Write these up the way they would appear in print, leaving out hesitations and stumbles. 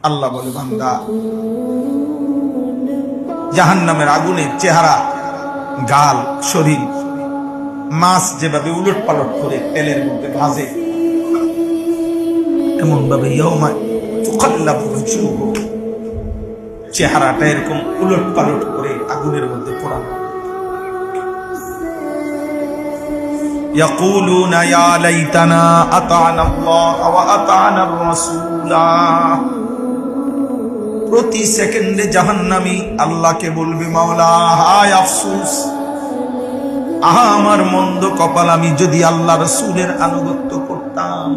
আল্লাহ বলে, বান্দা জাহান্নামের আগুনের চেহারা, গাল, শরীর মাছ যেভাবে উলট পালট করে তেলের মধ্যে ভাজে, এমন ভাবে চেহারাটা এরকম উলট পালট করে আগুনের মধ্যে পোড়ানো। ইয়াকুলুনা ইয়া লাইতানা আতা'না আল্লাহ ওয়া আতা'না আর-রাসূলা। প্রতি সেকেন্ডে জাহান্নামী আল্লাহকে বলবে, মাওলা হায় আফসোস, আহা আমার মন্দ কপাল, আমি যদি আল্লাহ রাসূলের আনুগত্য করতাম।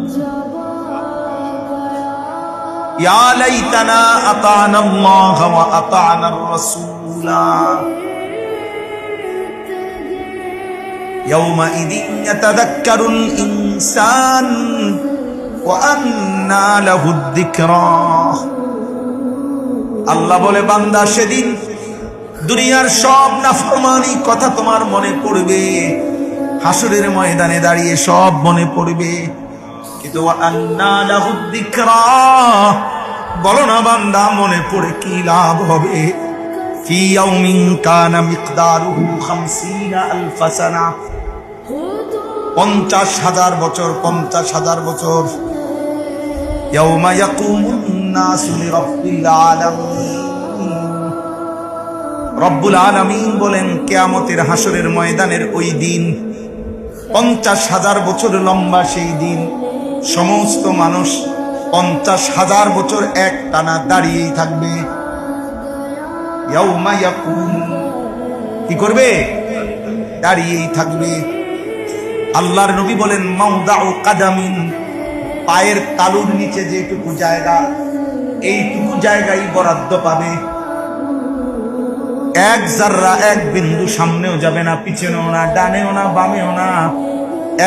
ইয়া লাইতানা আতা'না আল্লাহ ওয়া আতা'না আর-রাসূলা। ইয়াউমাইদিন ইয়াতাযাক্কারুল ইনসান ওয়া আন্না লাহুদ যিকরা। আল্লাহ বলে, বান্দা সেদিন দুনিয়ার সব নাফরমানি কথা তোমার মনে পড়বে, হাসরের ময়দানে দাঁড়িয়ে সব মনে পড়বে, কিন্তু আন্না লাহুদ যিকরা, বলো না বান্দা মনে পড়ে কি লাভ হবে? ফি ইয়াউমিন কানা মিকদারুহু 50,000 সানা, 50,000 বছর, 50,000 বছর। ইয়াউমা ইয়াকুমুন নাসু লিরাব্বিল আলামিন। রব্বুল আলামিন বলেন, কিয়ামতের হাসরের ময়দানের ওই দিন, 50,000 বছর লম্বা সেই দিন, সমস্ত মানুষ 50,000 বছর এক টানা দাঁড়িয়েই থাকবে। ইয়াউমা ইয়াকুম, কি করবে? দাঁড়িয়েই থাকবে। আল্লাহর নবী বলেন, মাওদাউ কাদামিন, পায়ের তালুর নিচে যেটুকু জায়গা, এইটুকু জায়গায় বরাদ্দ পাবে। এক জাররা, এক বিন্দু সামনেও যাবে না, পিছনেও না, ডানেও না, বামেও না,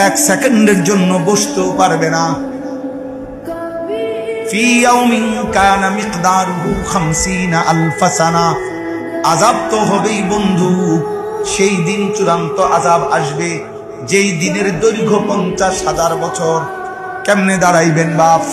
এক সেকেন্ডের জন্য বসতেও পারবে না। ফি ইয়াউমিন কানা মিকদারুহু 50,000 সানা। আযাব তো হবেই বন্ধু, সেই দিন চূড়ান্ত আযাব আসবে, যেই দিনের দৈর্ঘ্য 50,000 বছর। কেমনে দাঁড়াইবেন বাপ?